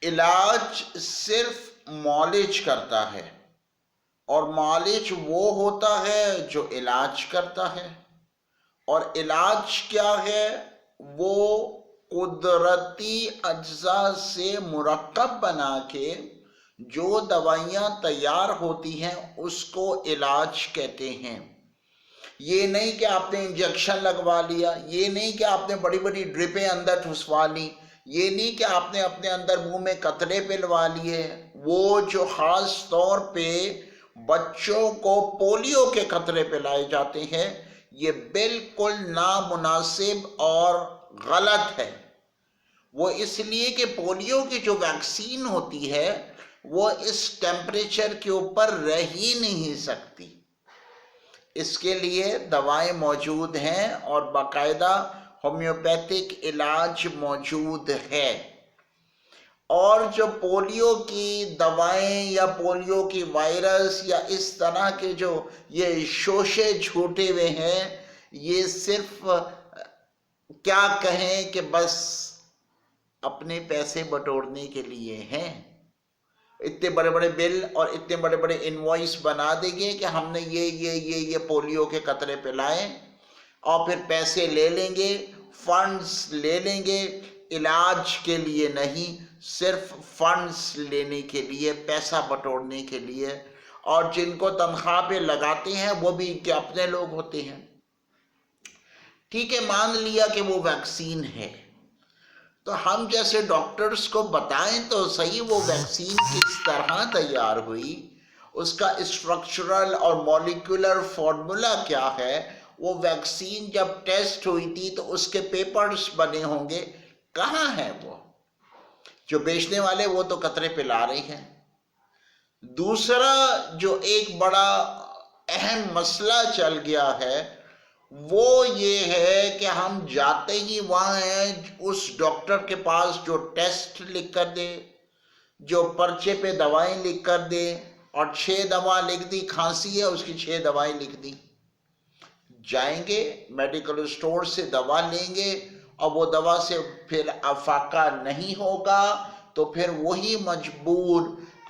علاج صرف معالج کرتا ہے، اور معالج وہ ہوتا ہے جو علاج کرتا ہے، اور علاج کیا ہے؟ وہ قدرتی اجزاء سے مرکب بنا کے جو دوائیاں تیار ہوتی ہیں اس کو علاج کہتے ہیں۔ یہ نہیں کہ آپ نے انجیکشن لگوا لیا، یہ نہیں کہ آپ نے بڑی بڑی ڈرپیں اندر ٹھسوا لی، یہ نہیں کہ آپ نے اپنے اندر منہ میں قطرے پلوا لیے۔ وہ جو خاص طور پہ بچوں کو پولیو کے قطرے پلائے جاتے ہیں، یہ بالکل نامناسب اور غلط ہے۔ وہ اس لیے کہ پولیو کی جو ویکسین ہوتی ہے وہ اس ٹیمپریچر کے اوپر رہ ہی نہیں سکتی۔ اس کے لیے دوائیں موجود ہیں اور باقاعدہ ہومیوپیتھک علاج موجود ہے۔ اور جو پولیو کی دوائیں یا پولیو کی وائرس یا اس طرح کے جو یہ شوشے جھوٹے ہوئے ہیں، یہ صرف کیا کہیں کہ بس اپنے پیسے بٹورنے کے لیے ہیں۔ اتنے بڑے بڑے بل اور اتنے بڑے بڑے انوائس بنا دیں گے کہ ہم نے یہ پولیو کے قطرے پلائے، اور پھر پیسے لے لیں گے، فنڈز لے لیں گے، علاج کے لیے نہیں، صرف فنڈز لینے کے لیے، پیسہ بٹورنے کے لیے۔ اور جن کو تنخواہ پہ لگاتے ہیں وہ بھی ان کے اپنے لوگ ہوتے ہیں۔ ٹھیک ہے، مان لیا کہ وہ ویکسین ہے، تو ہم جیسے ڈاکٹرز کو بتائیں تو صحیح وہ ویکسین کس طرح تیار ہوئی، اس کا اسٹرکچرل اور مولیکولر فارمولا کیا ہے۔ وہ ویکسین جب ٹیسٹ ہوئی تھی تو اس کے پیپرز بنے ہوں گے، کہاں ہے وہ؟ جو بیچنے والے وہ تو قطرے پلا رہے ہیں۔ دوسرا جو ایک بڑا اہم مسئلہ چل گیا ہے وہ یہ ہے کہ ہم جاتے ہی وہاں ہیں اس ڈاکٹر کے پاس جو ٹیسٹ لکھ کر دے، جو پرچے پہ دوائیں لکھ کر دے، اور 6 دوا لکھ دی، کھانسی ہے اس کی 6 دوائیں لکھ دی۔ جائیں گے میڈیکل اسٹور سے دوا لیں گے، اور وہ دوا سے پھر افاقہ نہیں ہوگا تو پھر وہی مجبور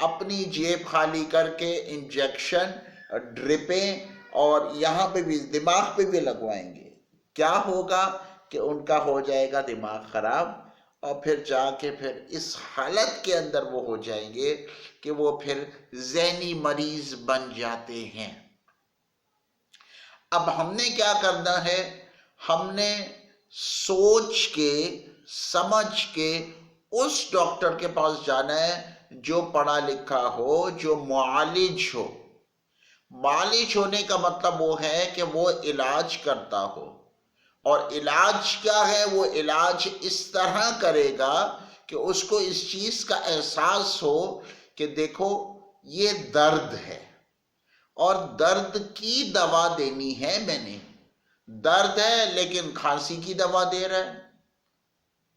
اپنی جیب خالی کر کے انجیکشن، ڈرپیں، اور یہاں پہ بھی دماغ پہ بھی لگوائیں گے۔ کیا ہوگا کہ ان کا ہو جائے گا دماغ خراب، اور پھر جا کے پھر اس حالت کے اندر وہ ہو جائیں گے کہ وہ پھر ذہنی مریض بن جاتے ہیں۔ اب ہم نے کیا کرنا ہے؟ ہم نے سوچ کے سمجھ کے اس ڈاکٹر کے پاس جانا ہے جو پڑھا لکھا ہو، جو معالج ہو۔ معالج ہونے کا مطلب وہ ہے کہ وہ علاج کرتا ہو، اور علاج کیا ہے؟ وہ علاج اس طرح کرے گا کہ اس کو اس چیز کا احساس ہو کہ دیکھو یہ درد ہے، اور درد کی دوا دینی ہے میں نے۔ درد ہے لیکن کھانسی کی دوا دے رہا ہے،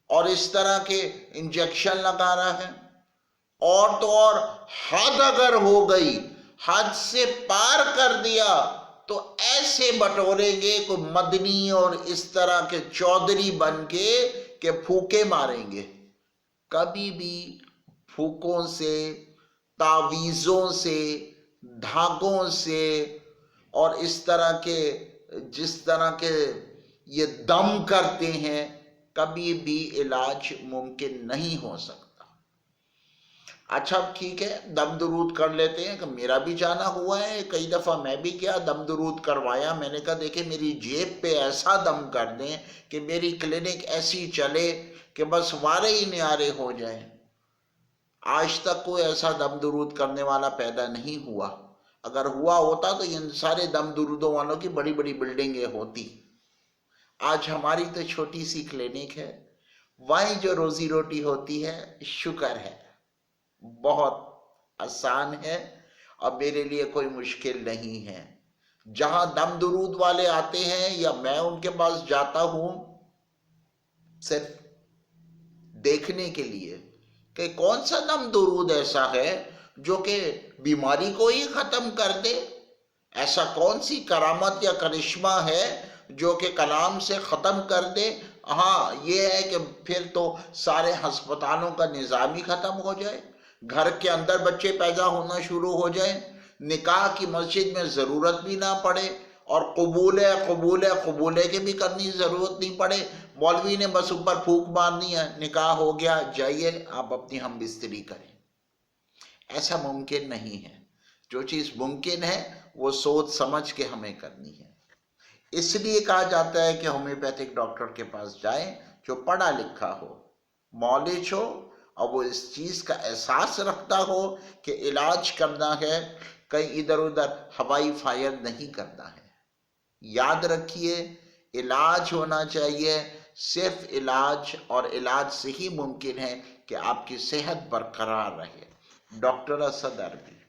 اور اس طرح کے انجیکشن لگا رہا ہے۔ اور تو اور حد اگر ہو گئی، حد سے پار کر دیا تو ایسے بٹوریں گے کہ مدنی اور اس طرح کے چودھری بن کے کہ پھوکے ماریں گے۔ کبھی بھی پھوکوں سے، تعویذوں سے، دھاگوں سے، اور اس طرح کے جس طرح کے یہ دم کرتے ہیں، کبھی بھی علاج ممکن نہیں ہو سکتا۔ اچھا ٹھیک ہے، دم درود کر لیتے ہیں، کہ میرا بھی جانا ہوا ہے، کئی دفعہ میں بھی کیا دم درود کروایا۔ میں نے کہا دیکھیں میری جیب پہ ایسا دم کر دیں کہ میری کلینک ایسی چلے کہ بس وارے ہی نیارے ہو جائیں۔ آج تک کوئی ایسا دم درود کرنے والا پیدا نہیں ہوا۔ اگر ہوا ہوتا تو ان سارے دم درودوں والوں کی بڑی بڑی بلڈنگیں ہوتی۔ آج ہماری تو چھوٹی سی کلینک ہے، وہیں جو روزی روٹی ہوتی ہے، شکر ہے، بہت آسان ہے، اور میرے لیے کوئی مشکل نہیں ہے۔ جہاں دم درود والے آتے ہیں یا میں ان کے پاس جاتا ہوں صرف دیکھنے کے لیے کہ کون سا دم درود ایسا ہے جو کہ بیماری کو ہی ختم کر دے۔ ایسا کون سی کرامت یا کرشمہ ہے جو کہ کلام سے ختم کر دے؟ ہاں یہ ہے کہ پھر تو سارے ہسپتالوں کا نظام ہی ختم ہو جائے، گھر کے اندر بچے پیدا ہونا شروع ہو جائیں، نکاح کی مسجد میں ضرورت بھی نہ پڑے، اور قبولے کے بھی کرنی ضرورت نہیں پڑے، مولوی نے بس اوپر پھونک مارنی ہے، نکاح ہو گیا، جائیے آپ اپنی ہم بستری کریں۔ ایسا ممکن نہیں ہے۔ جو چیز ممکن ہے وہ سوچ سمجھ کے ہمیں کرنی ہے۔ اس لیے کہا جاتا ہے کہ ہومیوپیتھک ڈاکٹر کے پاس جائیں جو پڑھا لکھا ہو، مالج ہو، اور وہ اس چیز کا احساس رکھتا ہو کہ علاج کرنا ہے، کہیں ادھر ادھر ہوائی فائر نہیں کرنا ہے۔ یاد رکھیے، علاج ہونا چاہیے، صرف علاج، اور علاج سے ہی ممکن ہے کہ آپ کی صحت برقرار رہے۔ ڈاکٹر اسد عربی۔